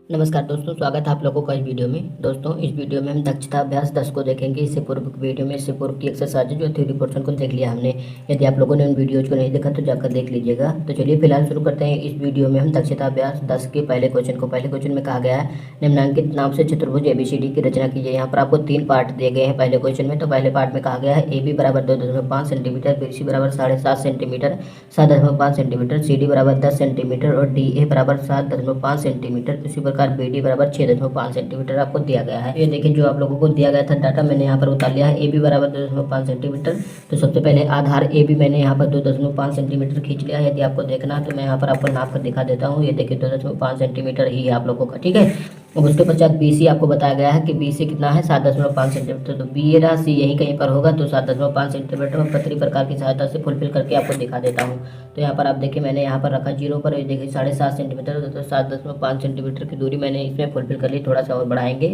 नमस्कार दोस्तों, स्वागत है आप लोगों का इस वीडियो में। दोस्तों, इस वीडियो में हम दक्षता अभ्यास 10 को देखेंगे। इससे पूर्व वीडियो में इससे पूर्व की एक्सरसाइज जो थ्योरी पोर्शन को देख लिया हमने। यदि आप लोगों ने उन वीडियोज को नहीं देखा तो जाकर देख लीजिएगा। तो चलिए फिलहाल शुरू करते हैं। इस वीडियो में हम दक्षता अभ्यास 10 के पहले क्वेश्चन में कहा गया है निम्नांकित नाम से चतुर्भुज ABCD की रचना कीजिए। यहाँ पर आपको 3 पार्ट दिए गए हैं पहले क्वेश्चन में। तो पहले पार्ट में कहा गया है AB बराबर 2.5 सेंटीमीटर, BC बराबर 7.5 सेंटीमीटर, 7.5 सेंटीमीटर, CD बराबर 10 सेंटीमीटर और DA बराबर 7.5 सेंटीमीटर। इसी प्रकार BD बराबर 6.5 सेंटीमीटर आपको दिया गया है। ये देखिए, जो आप लोगों को दिया गया था डाटा मैंने यहाँ पर उतार लिया है। AB बराबर 2.5 सेंटीमीटर। तो सबसे पहले आधार AB मैंने यहाँ पर 2.5 सेंटीमीटर खींच लिया है। यदि आपको देखना है तो मैं यहाँ पर आपको नाप कर दिखा देता हूँ। ये देखिए 2.5 सेंटीमीटर ही है आप लोगों का, ठीक है। अब उसके पश्चात BC आपको बताया गया है कि BC कितना है, 7.5 सेंटीमीटर। तो B रहा, C यहीं कहीं पर होगा। तो 7.5 सेंटीमीटर में पतली प्रकार की सहायता से फुलफिल करके आपको दिखा देता हूँ। तो यहाँ पर आप देखिए मैंने यहाँ पर रखा 0 पर। ये देखिए 7.5 सेंटीमीटर, तो 7.5 सेंटीमीटर की दूरी मैंने इसमें फुलफिल कर ली। थोड़ा सा और बढ़ाएंगे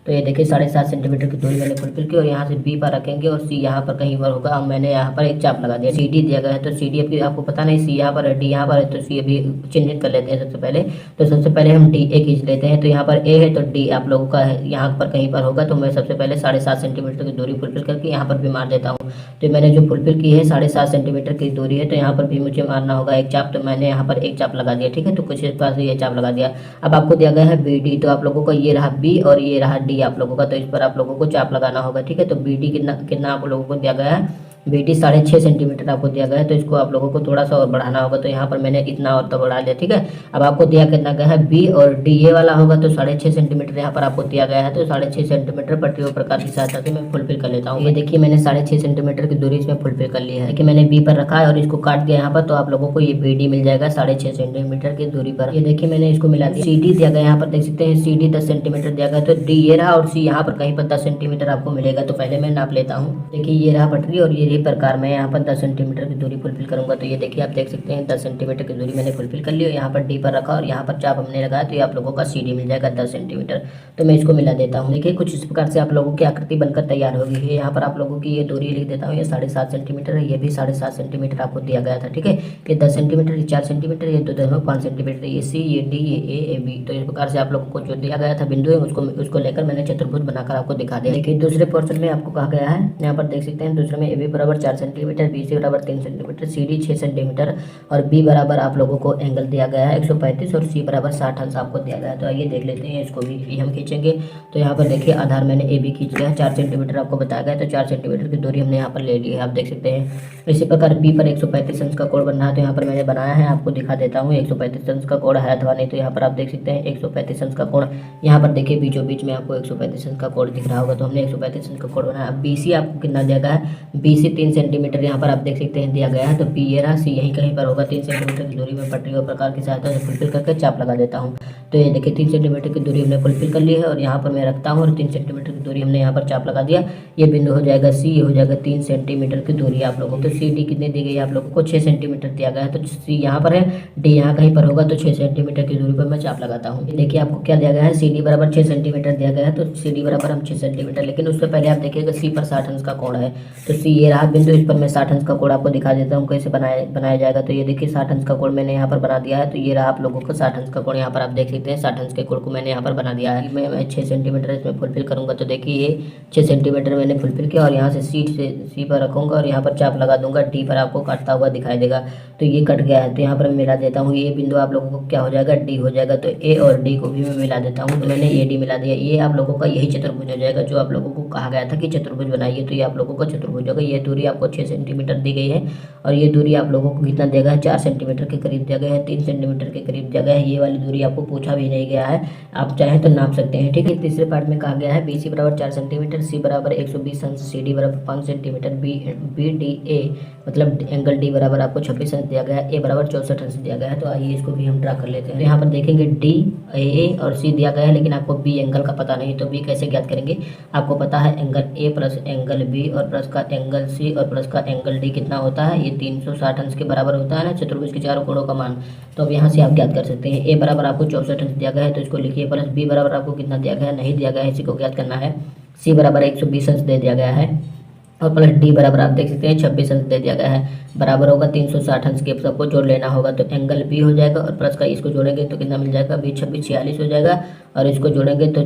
तो ये देखिए 7.5 सेंटीमीटर की दूरी मैंने फुलफिल की। और यहाँ से B पर रखेंगे और C यहाँ पर कहीं पर होगा। अब मैंने यहाँ पर एक चाप लगा दिया। CD दिया गया है तो CD अभी आपको पता नहीं, C यहाँ पर है, D यहाँ पर है। तो C अभी चिन्हित कर लेते हैं सबसे पहले। तो सबसे पहले हम DA खींच लेते हैं। तो यहाँ पर A है तो D आप लोगों का है यहाँ पर कहीं पर होगा। तो मैं सबसे पहले 7.5 सेंटीमीटर की दूरी फुलफिल करके यहाँ पर भी मार देता हूँ। तो मैंने जो फुलफिल की है 7.5 सेंटीमीटर की दूरी है। तो यहाँ पर भी मुझे मारना होगा एक चाप। तो मैंने यहाँ पर एक चाप लगा दिया, ठीक है। तो कुछ इस पास ये चाप लगा दिया। अब आपको दिया गया है BD। तो आप लोगों का ये रहा B और ये रहा D आप लोगों का। तो इस पर आप लोगों को चाप लगाना होगा, ठीक है। तो BD कितना कितना आप लोगों को दिया गया है, BD 6.5 सेंटीमीटर आपको दिया गया है। तो इसको आप लोगों को थोड़ा सा और बढ़ाना होगा। तो यहाँ पर मैंने इतना और तो बढ़ा दिया, ठीक है। अब आपको दिया कितना गया है B और D ये वाला होगा। तो 6.5 सेंटीमीटर यहाँ पर आपको दिया गया है। तो 6.5 सेंटीमीटर पट्टियों प्रकार की सहायता से मैं फुलफिल कर लेता हूँ। ये देखिए मैंने 6.5 सेंटीमीटर की दूरी इसमें फुलफिल कर ली है। देखिए मैंने B पर रखा है और इसको काट दिया यहाँ पर। तो आप लोगों को ये BD मिल जाएगा 6.5 सेंटीमीटर की दूरी पर। ये देखिए मैंने इसको मिला दिया। CD दिया गया यहाँ पर, देख सकते हैं CD 10 सेंटीमीटर दिया गया। तो D ये रहा और C यहाँ पर कहीं पर 10 सेंटीमीटर आपको मिलेगा। तो पहले मैं नाप लेता हूँ। देखिए ये रहा पटरी और ये प्रकार मैं यहाँ पर 10 सेंटीमीटर की दूरी फुलफिल करूंगा। तो ये देखिए आप देख सकते हैं 10 सेंटीमीटर की दूरी मैंने फुलफिल कर ली। और यहाँ पर D पर रखा और यहाँ पर चाप हमने लगाया। तो ये आप लोगों का CD मिल जाएगा 10 सेंटीमीटर। तो मैं इसको मिला देता हूँ। देखिए कुछ इस प्रकार से आप लोगों की आकृति बनकर तैयार होगी। है यहाँ पर आप लोगों की ये दूरी लिख देता हूँ। ये 7.5 सेंटीमीटर है, ये भी 7.5 सेंटीमीटर आपको दिया गया था, ठीक है। ये 10 सेंटीमीटर, ये 4 सेंटीमीटर, ये 2.5 सेंटीमीटर, ये C, ये D, ये A, ये B। तो इस प्रकार से आप लोगों को जो दिया गया था बिंदु है उसको लेकर मैंने चतुर्भुज बनाकर आपको दिखा दिया। देखिए दूसरे पोर्शन में आपको कहा गया है, यहाँ पर देख सकते हैं दूसरे में AB बराबर 4 सेंटीमीटर, BC बराबर 3 सेंटीमीटर, CD 6 सेंटीमीटर और B बराबर आप लोगों को एंगल दिया गया है 135 और C बराबर 60 अंश आपको दिया गया है। तो आइए देख लेते हैं, इसको भी हम खींचेंगे। तो यहाँ पर देखिए आधार मैंने AB खींच लिया है, 4 सेंटीमीटर आपको बताया गया है। तो 4 सेंटीमीटर की दूरी हमने यहाँ पर ले ली है, आप देख सकते हैं। इसी प्रकार B पर 135 अंश का कोण बन रहा है। तो यहाँ पर मैंने बनाया है, आपको दिखा देता हूँ 135 अंश का कोण है अथवा नहीं। तो यहाँ पर आप देख सकते हैं 135 अंश का कोण। यहाँ पर देखिए बीचों बीच में आपको 135 अंश का कोण दिख रहा होगा। तो हमने 135 अंश का कोण बनाया। अब BC आपको कितना दिया गया है, BC 3 सेंटीमीटर यहाँ पर आप देख सकते हैं दिया गया है। तो B ये रहा, C यहीं कहीं पर होगा। 3 सेंटीमीटर की दूरी में पटरी और प्रकार की सहायता से फुलफिल करके चाप लगा देता हूँ। तो ये देखिए 3 सेंटीमीटर की दूरी हमने फुलफिल कर ली है और यहाँ पर मैं रखता हूँ और 3 सेंटीमीटर की दूरी हमने यहाँ पर चाप लगा दिया। ये बिंदु हो जाएगा C, ये हो जाएगा 3 सेंटीमीटर की दूरी आप लोगों को। तो CD कितनी दी गई है, आप लोगों को 6 सेंटीमीटर दिया गया है। तो C यहाँ पर है, D यहाँ कहीं पर होगा। तो 6 सेंटीमीटर की दूरी पर मैं चाप लगाता हूँ। देखिए आपको क्या दिया गया है, CD बराबर 6 सेंटीमीटर दिया गया है। तो CD बराबर हम 6 सेंटीमीटर, लेकिन उससे पहले आप देखिएगा C पर 60 अंश का कोण है। तो C ये रहा बिंदु, इस पर मैं 60 अंश का कोण आपको दिखा देता हूँ कैसे बनाया जाएगा। तो ये देखिए 60 अंश का कोण मैंने यहाँ पर बना दिया है। तो ये रहा आप लोगों को 60 अंश का कोण, यहाँ पर आप देख सकते हैं 60 अंश के कोण को मैंने यहाँ पर बना दिया है। मैं 6 सेंटीमीटर इसमें फुलफिल करूँगा। तो देखिए ये 6 सेंटीमीटर मैंने फुलफिल किया और यहाँ से C पर रखूँगा और यहाँ पर चाप लगा दूंगा। D पर आपको काटता हुआ दिखाई देगा। तो ये कट गया है। तो यहाँ पर मैं मिला देता हूँ। ये बिंदु आप लोगों को क्या हो जाएगा, D हो जाएगा। तो A और D को भी मैं मिला देता हूँ। तो मैंने AD मिला दिया। ये आप लोगों का यही चतुर्भुज हो जाएगा जो आप लोगों को कहा गया था कि चतुर्भुज बनाइए। तो ये आप लोगों का चतुर्भुज होगा। ये दूरी आपको 6 सेंटीमीटर दी गई है और ये दूरी आप लोगों को कितना दिया गया है, 4 सेंटीमीटर के करीब दिया गया है, 3 सेंटीमीटर के करीब दिया गया है। ये वाली दूरी आपको पूछा भी नहीं गया है, आप चाहें तो नाप सकते हैं, ठीक है। तीसरे पार्ट में कहा गया है BC बराबर 4 सेंटीमीटर, C बराबर 120 अंश, CD बराबर 5 सेंटीमीटर, BDA मतलब एंगल D बराबर आपको 26 अंश दिया गया है, A बराबर 64 अंश दिया गया है। तो आइए इसको भी हम ड्रा कर लेते हैं। यहाँ पर देखेंगे D, A और C दिया गया है, लेकिन आपको B एंगल का पता नहीं। तो B कैसे ज्ञात करेंगे, आपको पता है angle A plus angle B और प्लस का एंगल C और प्लस का एंगल D कितना होता है, ये 360 अंश के बराबर होता है ना, चतुर्भुज के चारों कोणों का मान। तो अब यहाँ से आप ज्ञात कर सकते हैं। A बराबर आपको 64 अंश दिया गया है, तो इसको लिखिए। प्लस B बराबर आपको कितना दिया गया है, नहीं दिया गया है, इसी को ज्ञात करना है। C बराबर 120 अंश दे दिया गया है और प्लस D बराबर आप देख सकते हैं 26 अंश दे दिया गया है। बराबर होगा 360 अंश के सबको जोड़ लेना होगा। तो एंगल बी हो जाएगा और प्लस का इसको जोड़ेंगे तो कितना मिल जाएगा, 20 26 46 हो जाएगा और इसको जोड़ेंगे तो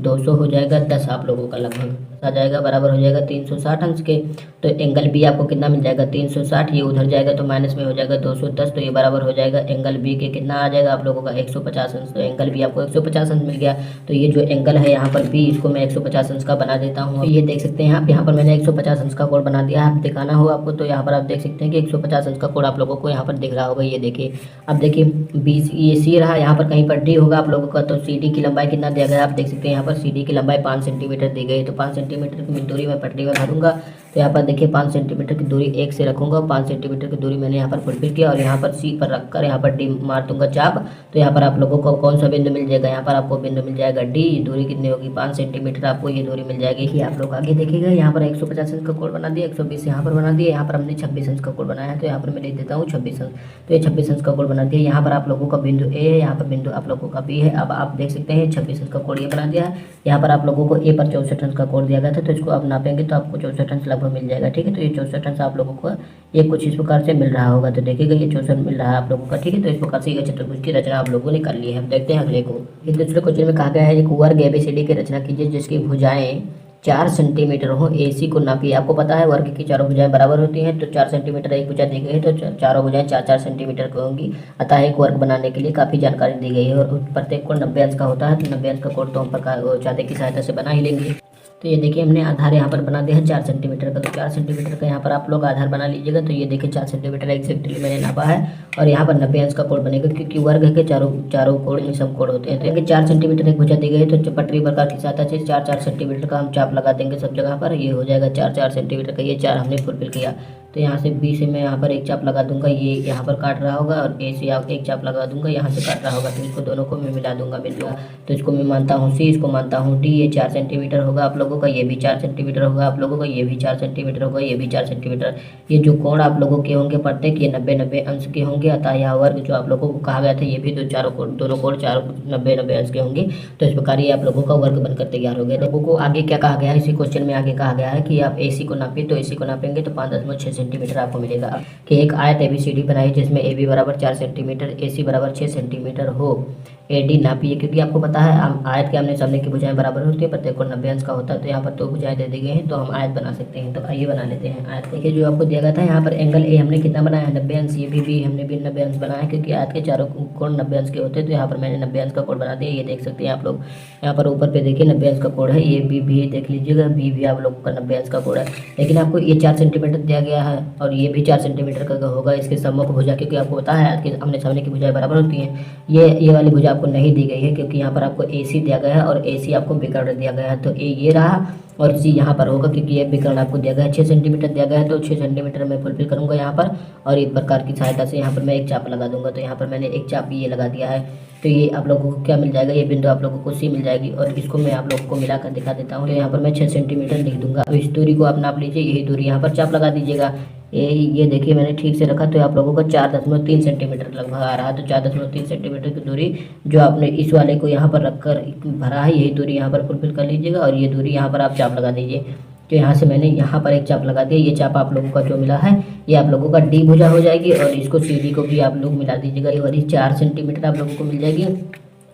200 हो जाएगा 10 आप लोगों का लगभग आ जाएगा, बराबर हो जाएगा 360 अंश के। तो एंगल बी आपको कितना मिल जाएगा 360, ये उधर जाएगा तो माइनस में हो जाएगा 210, तो ये बराबर हो जाएगा एंगल बी के कितना आ जाएगा आप लोगों का 150 अंश। तो एंगल बी आपको 150 अंश मिल गया। तो ये जो एंगल है यहाँ पर बी, इसको मैं 150 अंश का बना देता हूँ। ये देख सकते हैं आप, यहाँ पर मैंने 150 अंश का कोण बना दिया है। आप दिखाना हो आपको तो यहाँ पर आप देख सकते हैं कि 150 अंश का कोण आप लोगों को यहाँ पर दिख रहा होगा। ये देखिए, अब देखिए बीस ये सी रहा, यहाँ पर कहीं पर डी होगा आप लोगों का। तो सी डी की लंबाई कितना दिया गया है आप देख सकते हैं, यहाँ पर सी डी की लंबाई 5 सेंटीमीटर दी गई है। तो 5 सेंटीमीटर की दूरी मैं पट्टी में भरूंगा। तो यहाँ पर देखिए 5 सेंटीमीटर की दूरी एक से रखूंगा, 5 सेंटीमीटर की दूरी मैंने यहाँ पर फुलफिल किया और यहाँ पर सी पर रखकर यहाँ पर डी मार दूंगा चाप। तो यहाँ पर आप लोगों को कौन सा बिंदु मिल जाएगा, यहाँ पर आपको बिंदु मिल जाएगा डी। दूरी कितनी होगी 5 सेंटीमीटर, आपको ये दूरी मिल जाएगी। ये आप लोग आगे देखिएगा, यहाँ पर 150 अंश का कोण बना दिया, 120 यहाँ पर बना दिया, यहाँ पर हमने 26 अंश का कोण बनाया है। तो यहाँ पर मैं लिख देता हूँ 26 अंश। तो ये 26 अंश का कोण बना दिया। यहाँ पर आप लोगों का बिंदु ए है, यहाँ पर बिंदु आप लोगों का बी है। अब आप देख सकते हैं 26 अंश का कोण ये बना दिया है। यहाँ पर आप लोगों को ए पर 64 अंश का कोण दिया गया था, तो इसको आप नापेंगे तो आपको 64 अंश लगभग मिल जाएगा। ठीक है, तो ये 64 अंश आप लोगों को ये कुछ इस प्रकार से मिल रहा होगा। तो देखिएगा ये 64 मिल रहा है आप लोगों का। ठीक है, तो इस प्रकार से ये चतुर्भुज की रचना आप लोगों ने कर ली है। अब देखते हैं अगले को। एक दूसरे क्वेश्चन में कहा गया है एक वर्ग एबीसीडी की रचना कीजिए जिसकी भुजाएं 4 सेंटीमीटर हो, एसी को नापिए। आपको पता है वर्ग की चारों भुजाएं बराबर होती हैं। तो 4 सेंटीमीटर एक भुजा दी गई है, तो चारों भुजाएं 4 सेंटीमीटर की होंगी। अतः एक वर्ग बनाने के लिए काफ़ी जानकारी दी गई है और प्रत्येक कोण 90 अंश का होता है। तो 90 अंश का कोण तो हम प्रकार चाँदे की सहायता से बना ही लेंगे। तो ये देखिए हमने आधार यहाँ पर बना दिया है 4 सेंटीमीटर का। तो 4 सेंटीमीटर का यहाँ पर आप लोग आधार बना लीजिएगा। तो ये देखिए 4 सेंटीमीटर एग्जैक्टली मैंने नापा है और यहाँ पर 90 अंश का कोण बनेगा क्योंकि वर्ग के चारों कोण में सम कोण होते हैं। तो यहाँ 4 सेंटीमीटर एक भुजा दी गई है, तो पटरी प्रकार की सहायता से 4 सेंटीमीटर का हम चाप लगा देंगे सब जगह पर। ये हो जाएगा 4 सेंटीमीटर का, ये 4 हमने फुलफिल किया। तो यहाँ से बी से मैं यहाँ पर एक चाप लगा दूंगा, ये यहाँ पर काट रहा होगा और ए से एक चाप लगा दूंगा, यहाँ से काट रहा होगा। तो इसको दोनों को मैं मिला दूंगा बिंदु। तो इसको मैं मानता हूँ सी, इसको मानता हूँ डी। ये 4 सेंटीमीटर होगा आप लोगों का, ये भी 4 सेंटीमीटर होगा आप लोगों का, ये भी 4 सेंटीमीटर होगा, ये भी 4 सेंटीमीटर। ये जो कोण आप लोगों के होंगे प्रत्येक ये 90 अंश के होंगे। अतः यह वर्ग जो आप लोगों को कहा गया था ये भी दोनों कोण 90 अंश के होंगे। तो इस प्रकार ये आप लोगों का वर्ग बनकर तैयार हो गया। लोगों को आगे क्या कहा गया है, इसी क्वेश्चन में आगे कहा गया है कि आप एसी को नापिए। तो एसी को नापेंगे तो 5.6 सेंटीमीटर आपको मिलेगा। कि एक आयत एबीसीडी बनाई जिसमें ए बी बराबर 4 सेंटीमीटर, ए सी बराबर 6 सेंटीमीटर हो। ए डी नापिए, क्योंकि आपको पता है आयत के आमने सामने की भुजाएं बराबर होती है, प्रत्येक कोण 90 अंश का होता है। तो यहाँ पर 2 भुजाएं दे दी गई हैं, तो हम आयत बना सकते हैं। तो आइए बना लेते हैं आयत। देखिए जो आपको दिया गया था यहाँ पर एंगल ए हमने कितना बनाया है 90 अंश, ये भी हमने भी 90 अंश बनाया है क्योंकि आयत के चारों कोण 90 अंश के होते हैं। तो यहाँ पर मैंने 90 अंश का कोण बना दिया। ये देख सकते हैं आप लोग, यहाँ पर ऊपर पे देखिए 90 अंश का कोण है। ये बी भी देख लीजिएगा, बी भी आप लोगों का 90 अंश का कोण है। लेकिन आपको ये 4 सेंटीमीटर दिया गया है और ये भी 4 सेंटीमीटर का होगा इसके सम्मुख भुजा, क्योंकि आपको पता है आयत के आमने सामने की भुजाएं बराबर होती हैं। ये वाली भुजा आपको नहीं दी गई है क्योंकि यहाँ पर आपको ए सी दिया गया है और ए सी आपको विकर्ण दिया गया है। तो ए ये रहा और सी यहाँ पर होगा क्योंकि ये विकर्ण आपको दिया गया है। 6 सेंटीमीटर दिया गया है, तो 6 सेंटीमीटर मैं फुलफिल करूँगा यहाँ पर और एक प्रकार की सहायता से यहाँ पर मैं एक चाप लगा दूंगा। तो यहाँ पर मैंने एक चाप ये लगा दिया है। तो ये आप लोगों को क्या मिल जाएगा, ये बिंदु आप लोगों को सी मिल जाएगी और इसको मैं आप लोगों को मिलाकर दिखा देता हूँ। तो यहाँ पर मैं 6 सेंटीमीटर लिख दूंगा। तो इस दूरी को आप नाप लीजिए, यही दूरी यहाँ पर चाप लगा दीजिएगा। ये देखिए मैंने ठीक से रखा, तो आप लोगों को 4.3 सेंटीमीटर लगभग आ रहा है। तो 4.3 सेंटीमीटर की दूरी जो आपने इस वाले को यहाँ पर रखकर भरा है, यही दूरी यहाँ पर फुलफिल कर लीजिएगा और ये दूरी यहाँ पर आप चाप लगा दीजिए। तो यहाँ से मैंने यहाँ पर एक चाप लगा दिया। ये चाप आप लोगों का जो मिला है ये आप लोगों का डी भुजा हो जाएगी और इसको सी डी को भी आप लोग मिला दीजिएगा। ये वाली 4 सेंटीमीटर आप लोगों को मिल जाएगी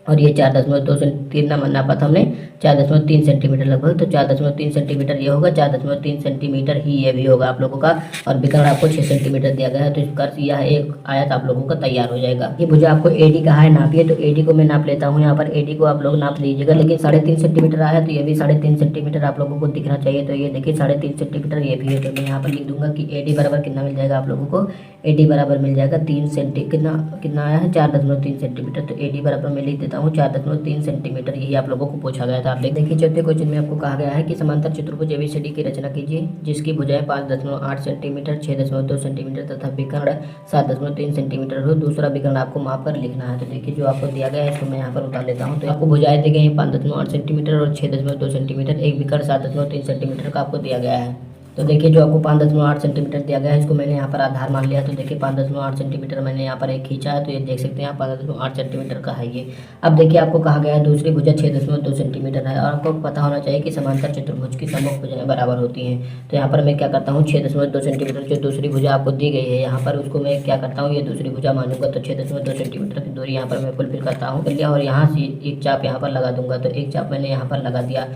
और ये 4.2 सेंटीमीटर नापा था हमने, 4.3 सेंटीमीटर लगभग। तो 4.3 सेंटीमीटर ये होगा, 4.3 सेंटीमीटर ही ये भी होगा आप लोगों का और विकर्ण आपको 6 सेंटीमीटर दिया गया है। तो इस प्रकार से यह एक आयत आप लोगों का तैयार हो जाएगा। ये भुजा आपको एडी कहा है नापिए, तो एडी को मैं नाप लेता हूँ। यहाँ पर एडी को आप लोग नाप लीजिएगा, लेकिन 3.5 सेंटीमीटर आया तो ये भी 3.5 सेंटीमीटर आप लोगों को दिखना चाहिए। तो ये देखिए 3.5 सेंटीमीटर ये भी है। तो मैं यहाँ पर लिख दूंगा कि एडी बराबर कितना मिल जाएगा आप लोगों को, एडी बराबर मिल जाएगा 3 कितना आया है 4.3 सेंटीमीटर। तो एडी बराबर मैं लिख देता हूँ 4.3 सेंटीमीटर। यही आप लोगों को पूछा गया था। आप देखिए चौथे क्वेश्चन में आपको कहा गया है कि समांतर चतुर्भुज एबीसीडी की रचना कीजिए जिसकी भुजाएं 5.8 सेंटीमीटर, 6.2 सेंटीमीटर तथा विकर्ण 7.3 सेंटीमीटर हो। दूसरा विकर्ण आपको माप कर लिखना है। तो देखिए जो आपको दिया गया है इसको मैं यहाँ पर उतार लेता हूँ। तो आपको भुजाएं दी गई हैं 5.8 सेंटीमीटर और 6.2 सेंटीमीटर, एक विकर्ण 7.3 सेंटीमीटर का आपको दिया गया है। तो देखिए जो आपको 5.8 सेंटीमीटर दिया गया है, इसको मैंने यहाँ पर आधार मान लिया। तो देखिए 5.8 सेंटीमीटर मैंने यहाँ पर एक खींचा है, तो ये देख सकते हैं 5.8 सेंटीमीटर का है ये। अब देखिए आपको कहा गया है दूसरी भुजा 6.2 सेंटीमीटर है, और आपको पता होना चाहिए कि समांतर चतुर्भुज की सम्मुख भुजाएं बराबर होती हैं। तो यहाँ पर मैं क्या करता हूँ, 6.2 सेंटीमीटर जो दूसरी भुजा आपको दी गई है यहाँ पर, उसको मैं क्या करता हूँ, ये दूसरी भुजा मानूंगा। तो 6.2 सेंटीमीटर की दूरी यहाँ पर मैं फुलफिल करता हूँ, कर लिया, और यहाँ से एक चाप यहाँ पर लगा दूंगा। तो एक चाप मैंने यहाँ पर लगा दिया।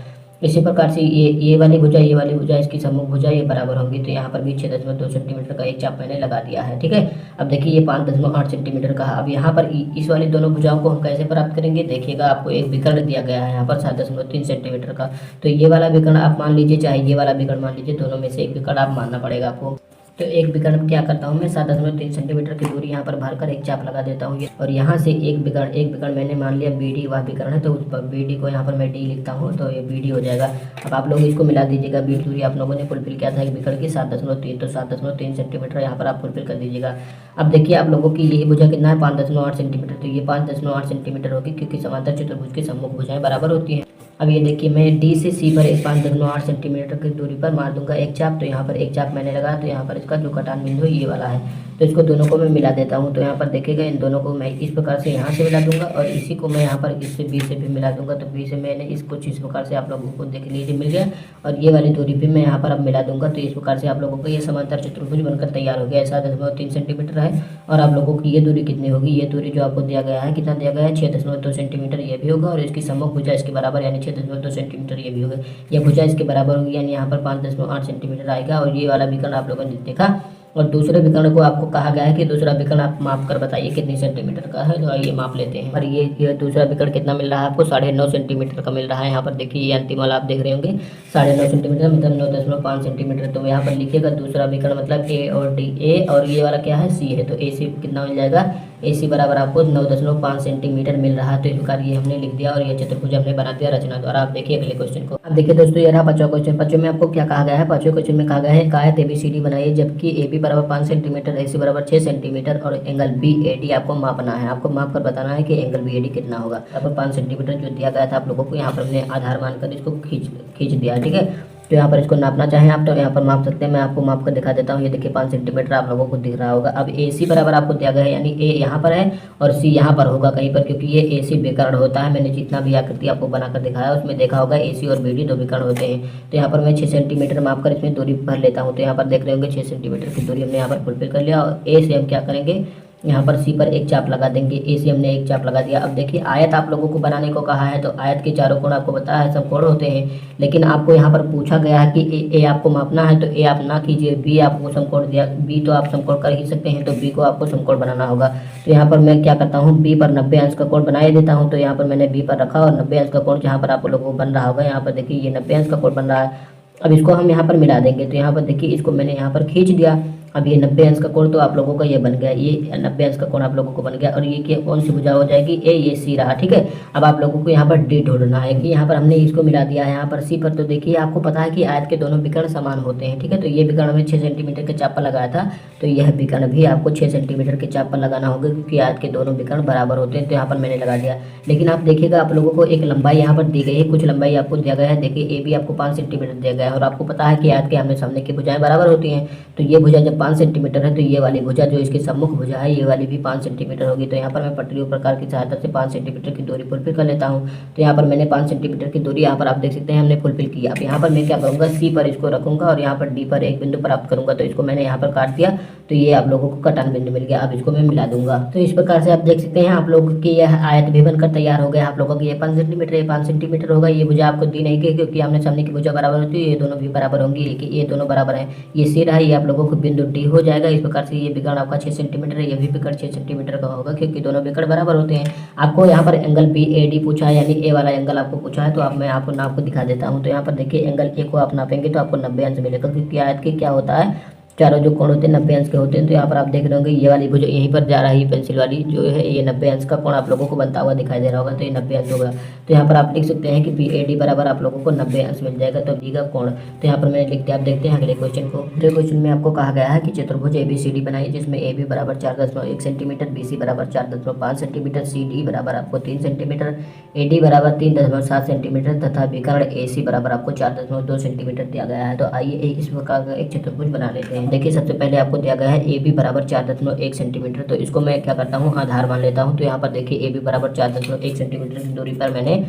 इसी प्रकार से ये वाली भुजा इसकी सम्मुख भुजा ये बराबर होंगी। तो यहाँ पर भी 6.2 सेंटीमीटर का एक चाप मैंने लगा दिया है, ठीक है। अब देखिए ये 5.8 सेंटीमीटर का है। अब यहाँ पर इस वाली दोनों भुजाओं को हम कैसे प्राप्त करेंगे, देखिएगा आपको एक विकर्ण दिया गया है यहाँ पर 7.3 सेंटीमीटर का। तो ये वाला विकर्ण आप मान लीजिए, चाहे ये वाला विकर्ण मान लीजिए, दोनों में से एक विकर्ण आप मानना पड़ेगा आपको। तो एक विकर्ण में क्या करता हूँ मैं, 7.3 सेंटीमीटर की दूरी यहाँ पर भरकर एक चाप लगा देता हूँ, और यहाँ से एक विकर्ण मैंने मान लिया BD वह विकर्ण है, तो उस पर BD को यहाँ पर मैं D लिखता हूँ, तो ये BD हो जाएगा। अब आप लोग इसको मिला दीजिएगा, BD दूरी आप लोगों ने फुलफिल किया था एक विकर्ण की 7.3, तो 7.3 सेंटीमीटर यहाँ पर आप फुलफिल कर दीजिएगा। अब देखिए आप लोगों की ये भुजा कितना है, 5.8 सेंटीमीटर। तो ये 5.8 सेंटीमीटर होगी, क्योंकि समांतर चतुर्भुज की सम्मुख भुजाएं बराबर होती हैं। अब ये देखिए मैं D से C पर एक 5.8 सेंटीमीटर की दूरी पर मार दूंगा एक चाप। तो यहाँ पर एक चाप मैंने लगाया, तो यहाँ पर इसका जो कटान बिंदु ये वाला है, तो इसको दोनों को मैं मिला देता हूँ। तो यहाँ पर देखिएगा इन दोनों को मैं इस प्रकार से यहाँ से मिला दूंगा, और इसी को मैं यहाँ पर इससे B से भी मिला दूंगा। तो B से मैंने इसको इस प्रकार से आप लोगों को देख लीजिए मिल गया, और ये वाली दूरी भी मैं यहाँ पर अब मिला दूंगा। तो इस प्रकार से आप लोगों को ये समांतर चतुर्भुज बनकर तैयार हो गया। 7.3 सेंटीमीटर है, और आप लोगों की ये दूरी कितनी होगी, ये दूरी जो आपको दिया गया है, कितना दिया गया है, 6.2 सेंटीमीटर ये भी होगा, और इसकी सम्मुख भुजा इसके बराबर यानी 6.2 सेंटीमीटर ये भी होगा। ये भुजा इसके बराबर होगी, यानी यहाँ पर 5.8 सेंटीमीटर आएगा। और ये वाला विकर्ण आप लोगों ने देखा, और दूसरे विकर्ण को आपको कहा गया है कि दूसरा विकर्ण आप माप कर बताइए कितनी सेंटीमीटर का है। तो आइए माप लेते हैं। और ये दूसरा विकर्ण कितना मिल रहा है आपको, 9.5 सेंटीमीटर का मिल रहा है। यहाँ पर देखिए ये अंतिम वाला आप देख रहे होंगे 9.5 सेंटीमीटर, मतलब 9.5 सेंटीमीटर। तो यहाँ पर लिखिएगा दूसरा विकर्ण मतलब A और D, A और ये वाला क्या है C है। तो AC कितना मिल जाएगा, AC बराबर आपको 9.5 सेंटीमीटर मिल रहा है। तो इस प्रकार ये हमने लिख दिया, और ये चतुर्भुज हमने बना दिया रचना द्वारा। आप देखिए अगले क्वेश्चन को। अब देखिए दोस्तों ये रहा 5वां क्वेश्चन। 5वें में आपको क्या कहा गया है, 5वें क्वेश्चन में कहा गया है आयत ABCD बनाइए, जबकि AB बराबर 5 सेंटीमीटर, AC बराबर 6 सेंटीमीटर, और एंगल BAD आपको मापना है। आपको माप कर बताना है कि एंगल BAD कितना होगा। यहाँ पर 5 सेंटीमीटर जो दिया गया था आप लोगों को, यहाँ पर हमने आधार मानकर इसको खींच दिया, ठीक है। तो यहाँ पर इसको नापना चाहें आप तो यहाँ पर माप सकते हैं। मैं आपको माप कर दिखा देता हूँ। ये देखिए 5 सेंटीमीटर आप लोगों को दिख रहा होगा। अब AC बराबर आपको दिया गया है, यानी A यहाँ पर है और C यहाँ पर होगा कहीं पर, क्योंकि ये AC विकर्ण होता है। मैंने जितना भी आकृति आपको बनाकर दिखाया उसमें देखा होगा AC और BD दो विकर्ण होते हैं। तो यहाँ पर मैं 6 सेंटीमीटर माप कर इसमें दूरी भर लेता हूँ। तो यहाँ पर देख रहे होंगे 6 सेंटीमीटर की दूरी हमने यहाँ पर फुलफिल कर लिया। और A से हम क्या करेंगे, यहाँ पर C पर एक चाप लगा देंगे। A से हमने एक चाप लगा दिया। अब देखिए आयत आप लोगों को बनाने को कहा है, तो आयत के चारों कोण आपको पता है समकोण होते हैं, लेकिन आपको यहाँ पर पूछा गया है कि A आपको मापना है, तो A आप ना कीजिए, B आपको समकोण दिया, B तो आप समकोण कर ही सकते हैं, तो B को आपको समकोण बनाना होगा। तो यहाँ पर मैं क्या करता हूँ, B पर 90 अंश का कोण बना देता हूँ। तो यहाँ पर मैंने B पर रखा, और 90 अंश का कोण जहाँ पर आप लोगों को बन रहा होगा, यहाँ पर देखिए ये 90 अंश का कोण बन रहा है। अब इसको हम यहाँ पर मिला देंगे। तो यहाँ पर देखिए इसको मैंने यहाँ पर खींच दिया। अब ये 90 अंश का कोण तो आप लोगों का ये बन गया, ये 90 अंश का कोण आप लोगों को बन गया। और ये कौन सी भुजा हो जाएगी, ये C रहा, ठीक है। अब आप लोगों को यहाँ पर D ढूंढना है कि यहाँ पर हमने इसको मिला दिया है यहाँ पर C पर। तो देखिए आपको पता है कि आयत के दोनों विकर्ण समान होते हैं, ठीक है। तो ये विकर्ण हमें 6 सेंटीमीटर के चाप पर लगाया था, तो यह विकर्ण भी आपको 6 सेंटीमीटर के चाप पर लगाना होगा, क्योंकि आयत के दोनों विकर्ण बराबर होते हैं। तो यहाँ पर मैंने लगा दिया। लेकिन आप देखिएगा आप लोगों को एक लंबाई यहाँ पर दी गई है, कुछ लंबाई आपको दिया गया है। देखिए AB आपको 5 सेंटीमीटर दिया गया है, और आपको पता है कि आयत के आमने सामने की भुजाएं बराबर होती हैं। तो ये भुजा जब 5 सेंटीमीटर है, तो ये वाली भुजा जो इसकी सम्मुख भुजा है, ये वाली भी 5 सेंटीमीटर होगी। तो यहाँ पर मैं पटरी प्रकार की सहायता से 5 सेंटीमीटर की दूरी फुलफिल कर लेता हूँ। तो यहाँ पर मैंने 5 सेंटीमीटर की दूरी यहाँ पर आप देख सकते हैं हमने फुलफिल किया। अब यहाँ पर मैं क्या करूँगा, C पर इसको रखूँगा, और यहाँ पर D पर एक बिंदु प्राप्त करूँगा। तो इसको मैंने यहाँ पर काट दिया, तो ये आप लोगों को कटान बिंदु मिल गया। अब इसको मैं मिला दूंगा। तो इस प्रकार से आप देख सकते हैं आप लोगों की यह आयत भी बनकर तैयार हो गया। आप लोगों की ये 5 सेंटीमीटर, ये 5 सेंटीमीटर होगा। ये भुजा आपको दी नहीं गई, क्योंकि आमने सामने की भुजा बराबर होती है, ये दोनों भी बराबर होंगी, लेकिन ये दोनों बराबर है। ये C रहा, ये आप लोगों को बिंदु D हो जाएगा। इस प्रकार से ये विकर्ण आपका 6 सेंटीमीटर है, ये भी विकर्ण 6 सेंटीमीटर का होगा, क्योंकि दोनों विकर्ण बराबर होते हैं। आपको यहाँ पर एंगल BAD पूछा है, यानी A वाला एंगल आपको पूछा है। तो अब मैं आपको नाप को दिखा देता हूँ। तो यहाँ पर देखिए एंगल A को आप नापेंगे तो आपको 90 अंश मिलेगा, क्योंकि आयत के क्या होता है, चारों जो कोण होते हैं 90 अंश के होते हैं। तो यहाँ पर आप देख रहे होंगे ये वाली भुजा यहीं पर जा रहा है, ये पेंसिल वाली जो है ये 90 अंश का कोण आप लोगों को बनता हुआ दिखाई दे रहा होगा, तो ये 90 अंश होगा। तो यहाँ पर आप लिख सकते हैं कि BAD बराबर आप लोगों को 90 अंश मिल जाएगा, तो बी का कोण। तो यहाँ पर मैंने लिख दिया, आप देखते हैं अगले क्वेश्चन को। अगले क्वेश्चन में आपको कहा गया है कि चतुर्भुज ABCD बनाइए जिसमें AB बराबर 4.1 सेंटीमीटर, BC बराबर 4.5 सेंटीमीटर, CD बराबर आपको 3 सेंटीमीटर, AD बराबर 3.7 सेंटीमीटर तथा विकर्ण AC बराबर आपको 4.2 सेंटीमीटर दिया गया है। तो आइए इस प्रकार का एक चतुर्भुज बना लेते हैं। देखिए सबसे पहले आपको दिया गया है AB बराबर 4.1 सेंटीमीटर, तो इसको मैं क्या करता हूँ आधार मान लेता हूँ। तो यहाँ पर देखिए AB बराबर 4.1 सेंटीमीटर की दूरी पर मैंने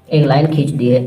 एक लाइन खींच दी है।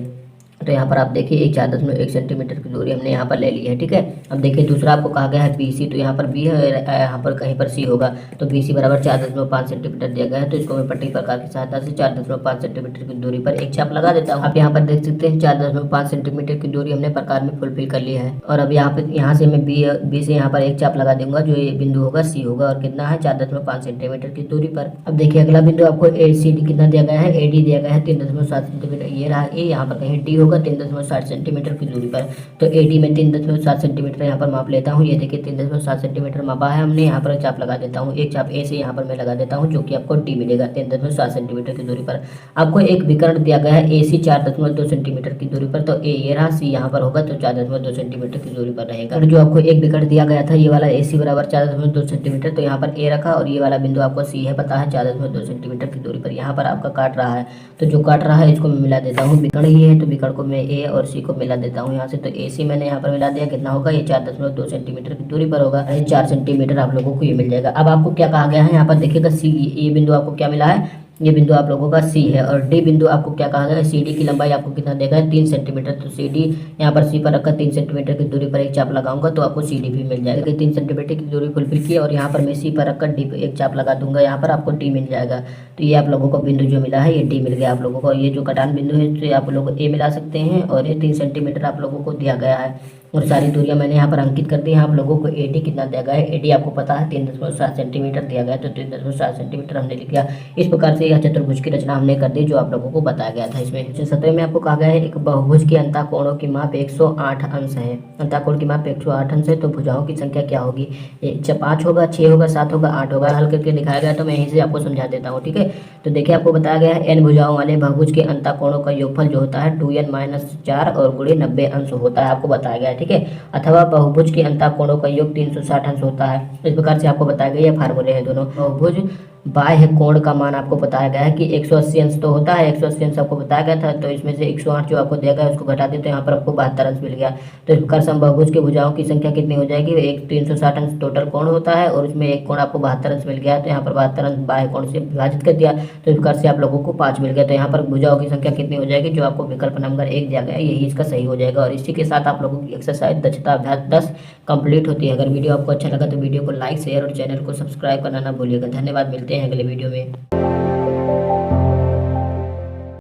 तो यहाँ पर आप देखिए एक 4.1 सेंटीमीटर की दूरी हमने यहाँ पर ले ली है, ठीक है। अब देखिए दूसरा आपको कहा गया है BC, तो यहाँ पर B है, यहाँ पर कहीं पर C होगा। तो BC बराबर 4.5 सेंटीमीटर दिया गया है, तो इसको मैं पट्टी प्रकार की सहायता से 4.5 सेंटीमीटर की दूरी पर एक छाप लगा देता हूँ। आप यहाँ पर देख सकते हैं 4.5 सेंटीमीटर की दूरी हमने प्रकार में फुलफिल कर ली है। और अब यहाँ से मैं B से यहाँ पर एक छाप लगा दूंगा, जो ये बिंदु होगा C होगा, और कितना है 4.5 सेंटीमीटर की दूरी पर। अब देखिए अगला बिंदु आपको ACD कितना दिया गया है, AD दिया गया है 3.7 सेंटीमीटर, ये रहा A, यहाँ पर कहीं D होगा 3.60 सेंटीमीटर की दूरी पर। तो AD में 3.7 सेंटीमीटर यहाँ पर माप लेता हूँ। ये देखिए 3.7 सेंटीमीटर मापा है हमने, यहाँ पर चाप लगा देता हूँ, एक चाप A से यहाँ पर मैं लगा देता हूँ, जो कि आपको D मिलेगा 3.7 सेंटीमीटर की दूरी पर। आपको एक विकर्ण दिया गया है AC 4.2 सेंटीमीटर की दूरी पर, तो A ये रहा, C यहाँ पर होगा, तो 4.2 सेंटीमीटर की दूरी पर रहेगा। और जो आपको एक विकर्ण दिया गया था ये वाला AC बराबर 4.2 सेंटीमीटर, तो यहाँ पर A रखा और ये वाला बिंदु आपको C है पता है 4.2 सेंटीमीटर की दूरी पर यहाँ पर आपका काट रहा है। तो जो काट रहा है इसको मैं मिला देता हूँ, विकर्ण ही है तो विकर्ण को मैं A और C को मिला देता हूँ यहाँ से। तो AC मैंने यहाँ पर मिला दिया, कितना होगा ये 4.2 सेंटीमीटर की दूरी पर होगा, 4 सेंटीमीटर आप लोगों को ये मिल जाएगा। अब आपको क्या कहा गया है यहाँ पर देखिएगा C, ये बिंदु आपको क्या मिला है, ये बिंदु आप लोगों का C है। और D बिंदु आपको क्या कहा गया है, CD की लंबाई आपको कितना देगा है 3 सेंटीमीटर। तो CD यहाँ पर C पर रखकर 3 सेंटीमीटर की दूरी पर एक चाप लगाऊंगा तो आपको CD भी मिल जाएगा। 3 सेंटीमीटर की दूरी फुलफिल की और यहाँ पर मैं C पर रखकर D पर एक चाप लगा दूंगा, यहाँ पर आपको D मिल जाएगा। तो ये आप लोगों को बिंदु जो मिला है ये D मिल गया आप लोगों को। ये जो कटान बिंदु है तो आप लोग A मिला सकते हैं, और ये 3 सेंटीमीटर आप लोगों को दिया गया है। और सारी दूरियां मैंने यहाँ पर अंकित कर दी है। आप लोगों को AD कितना दिया गया है, AD आपको पता है 3.7 सेंटीमीटर दिया गया है, तो 3.7 सेंटीमीटर हमने लिख लिया। इस प्रकार से यह चतुर्भुज की रचना हमने कर दी जो आप लोगों को बताया गया था। इसमें 17 में आपको कहा गया है एक बहुभुज के अंतःकोणों की माप 108 अंश है। अंतःकोण की माप 108 अंश है, तो भुजाओं की संख्या क्या होगी, 5 होगा, 6 होगा, 7 होगा, 8 होगा। हल करके दिखाया गया तो मैं यहीं से आपको समझा देता हूँ, ठीक है। तो देखिए आपको बताया गया है n भुजाओं वाले बहुभुज के अंतःकोणों का योगफल जो होता है 2n-4 और गुणे 90 अंश होता है, आपको बताया गया है, ठीक है। अथवा बहुभुज के अंतःकोणों का योग 360 अंश होता है। इस प्रकार से आपको बताया गया, ये फार्मूले हैं दोनों। बहुभुज बाह्य कोण का मान आपको बताया गया है कि 180 अंश तो होता है, 180 अंश आपको बताया गया था। तो इसमें से 108 जो आपको दिया गया है उसको घटा दें तो यहाँ पर आपको 72 अंश मिल गया। तो इस प्रकार से बहुभुज के भुजाओं की संख्या कितनी हो जाएगी, एक 360 अंश टोटल कोण होता है और उसमें एक कोण आपको 72 अंश मिल गया है। तो यहाँ पर 72 अंश बाह्य कोण से विभाजित कर दिया, तो इस प्रकार से आप लोगों को 5 मिल गया। तो यहाँ पर भुजाओं की संख्या कितनी हो जाएगी, जो आपको विकल्प नंबर 1 दिया गया है यही इसका सही हो जाएगा। और इसी के साथ आप लोगों की एक्सरसाइज दक्षता अभ्यास 10 कंप्लीट होती है। अगर वीडियो आपको अच्छा लगा तो वीडियो को लाइक, शेयर और चैनल को सब्सक्राइब करना ना भूलिएगा। धन्यवाद, मिलते हैं अगले वीडियो में।